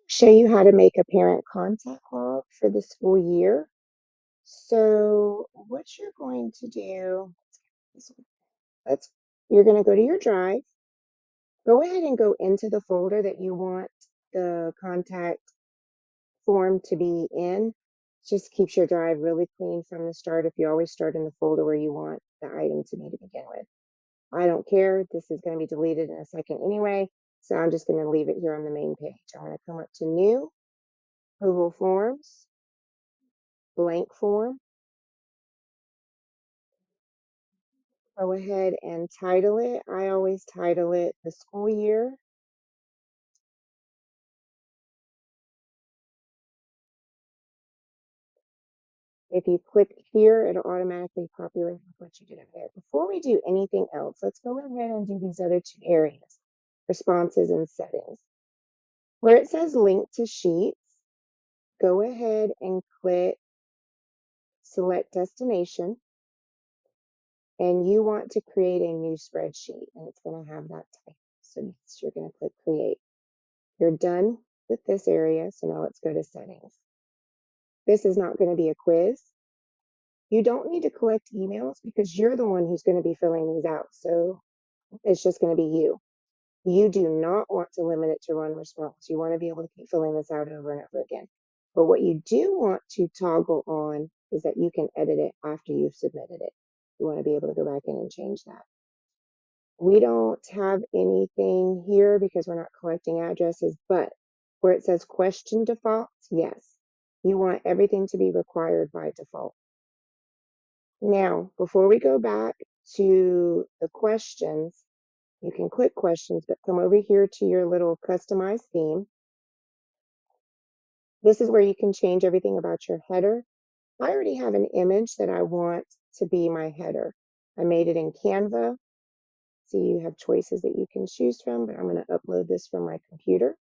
Show you how to make a parent contact log for the school year. So what you're going to do, let's, you're going to go to your drive. Go ahead and go into the folder that you want the contact form to be in. Just keeps your drive really clean from the start if you always start in the folder where you want the item to be to begin with. I don't care. This is going to be deleted in a second anyway. So I'm just going to leave it here on the main page. I'm going to come up to New, Google Forms, Blank Form. Go ahead and title it. I always title it the school year. If you click here, it'll automatically populate with what you did over there. Before we do anything else, let's go ahead and do these other two areas, responses and settings. Where it says link to sheets, go ahead and click select destination. And you want to create a new spreadsheet, and it's going to have that type. So next you're going to click create. You're done with this area, so now let's go to settings. This is not going to be a quiz. You don't need to collect emails because you're the one who's going to be filling these out. So it's just going to be you. You do not want to limit it to one response. You want to be able to keep filling this out over and over again. But what you do want to toggle on is that you can edit it after you've submitted it. You want to be able to go back in and change that. We don't have anything here because we're not collecting addresses, but where it says question defaults, yes, you want everything to be required by default. Now, before we go back to the questions, you can click questions, but come over here to your little customized theme. This is where you can change everything about your header. I already have an image that I want to be my header. I made it in Canva. So you have choices that you can choose from, but I'm going to upload this from my computer.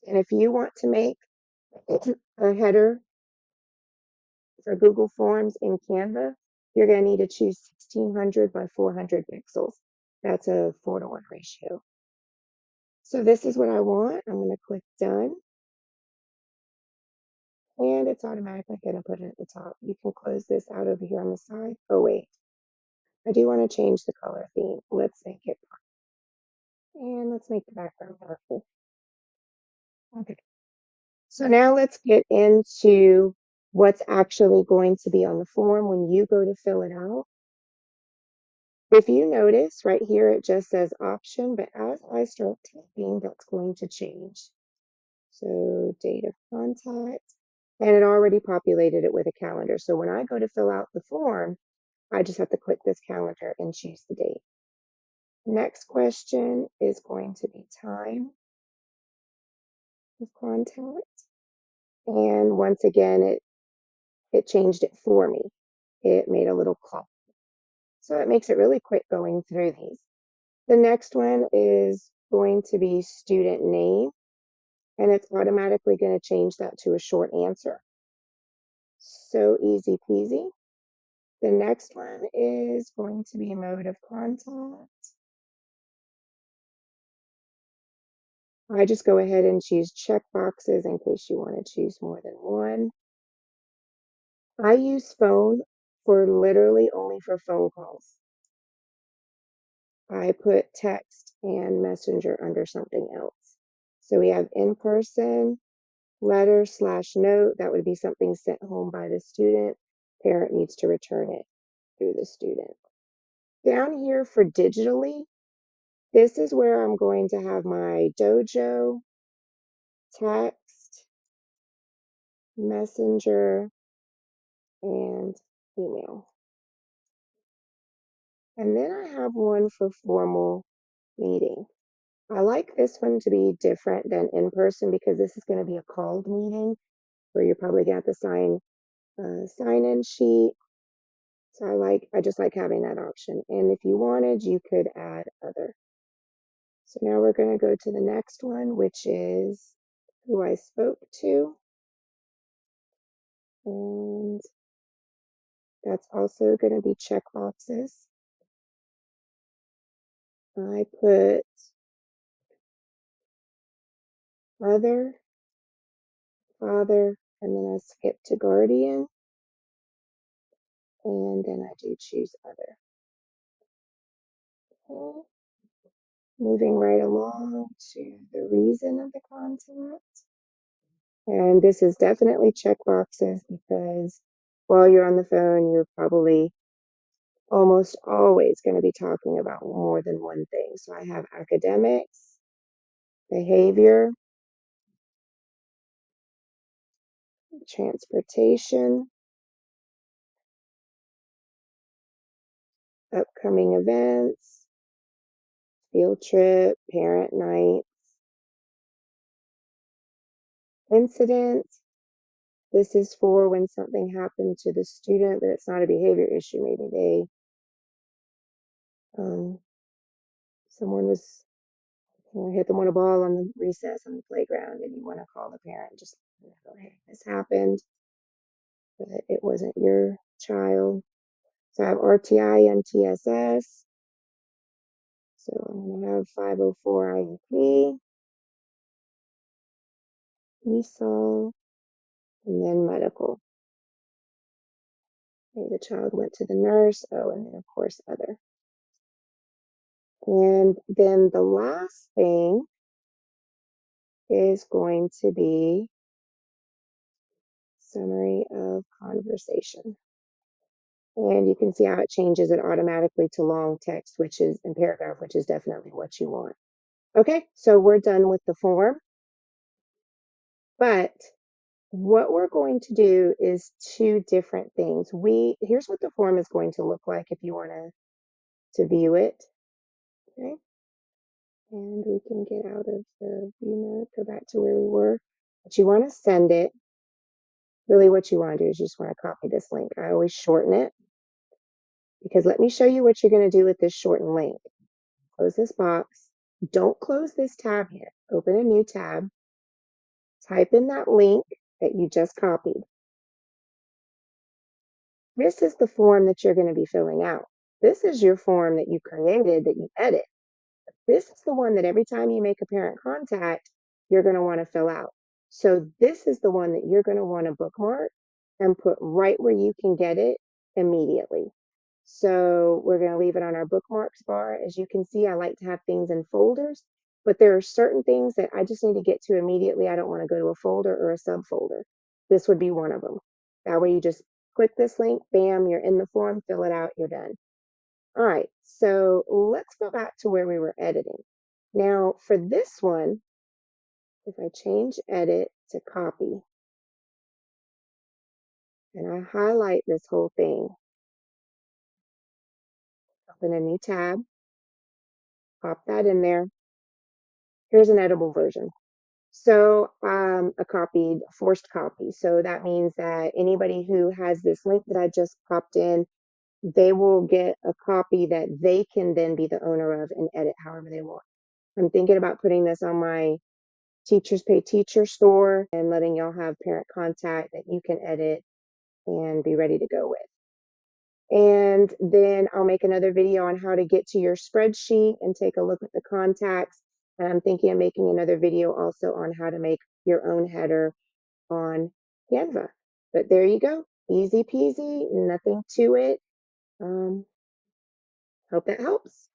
And if you want to make a header for Google Forms in Canva, you're going to need to choose 1600 by 400 pixels. That's a 4:1 ratio. So this is what I want. I'm going to click done. And it's automatically going to put it at the top. You can close this out over here on the side. Oh, wait. I do want to change the color theme. Let's make it black. And let's make the background purple. Okay. So now let's get into what's actually going to be on the form when you go to fill it out. If you notice right here, it just says option, but as I start typing, that's going to change. So date of contact, and it already populated it with a calendar. So when I go to fill out the form, I just have to click this calendar and choose the date. Next question is going to be time of contact. And once again, it changed it for me. It made a little clock. So it makes it really quick going through these. The next one is going to be student name, and it's automatically going to change that to a short answer. So easy peasy. The next one is going to be mode of contact. I just go ahead and choose check boxes in case you want to choose more than one. I use phone for literally only for phone calls. I put text and messenger under something else. So we have in person, letter / note. That would be something sent home by the student. Parent needs to return it through the student. Down here for digitally, this is where I'm going to have my dojo, text, messenger, and email. And then I have one for formal meeting. I like this one to be different than in person because this is going to be a called meeting where you're probably going to have to sign a sign-in sheet. So I just like having that option. And if you wanted, you could add other. So now we're going to go to the next one, which is who I spoke to. And that's also going to be check boxes. I put mother, father, and then I skip to guardian, and then I do choose other. Okay. Moving right along to the reason of the contact. And this is definitely check boxes because while you're on the phone, you're probably almost always going to be talking about more than one thing. So I have academics, behavior, transportation, upcoming events, field trip, parent night, incident. This is for when something happened to the student, but it's not a behavior issue. Maybe um, someone was, hit them with a ball on the recess on the playground, and you want to call the parent, just, hey, this happened, but it wasn't your child. So I have RTI and TSS. So I'm going to have 504 IEP, ESOL, and then medical. Okay, the child went to the nurse. Oh, and then of course other. And then the last thing is going to be summary of conversation. And you can see how it changes it automatically to long text, which is in paragraph, which is definitely what you want. Okay, so we're done with the form, but what we're going to do is two different things. Here's what the form is going to look like if you want to view it. Okay, and we can get out of the view mode, go back to where we were. But you want to send it. Really, what you want to do is you just want to copy this link. I always shorten it because let me show you what you're going to do with this shortened link. Close this box. Don't close this tab yet. Open a new tab. Type in that link that you just copied. This is the form that you're going to be filling out. This is your form that you created that you edit. This is the one that every time you make a parent contact, you're going to want to fill out. So this is the one that you're going to want to bookmark and put right where you can get it immediately. So we're going to leave it on our bookmarks bar. As you can see, I like to have things in folders, but there are certain things that I just need to get to immediately. I don't want to go to a folder or a subfolder. This would be one of them. That way you just click this link, bam, you're in the form, fill it out, you're done. All right, so let's go back to where we were editing. Now for this one, if I change edit to copy, and I highlight this whole thing, open a new tab, pop that in there. Here's an editable version. So a copied, forced copy. So that means that anybody who has this link that I just popped in, they will get a copy that they can then be the owner of and edit however they want. I'm thinking about putting this on my Teachers Pay Teacher store and letting y'all have parent contact that you can edit and be ready to go with. And then I'll make another video on how to get to your spreadsheet and take a look at the contacts. And I'm thinking of making another video also on how to make your own header on Canva. But there you go. Easy peasy, nothing to it. Hope that helps.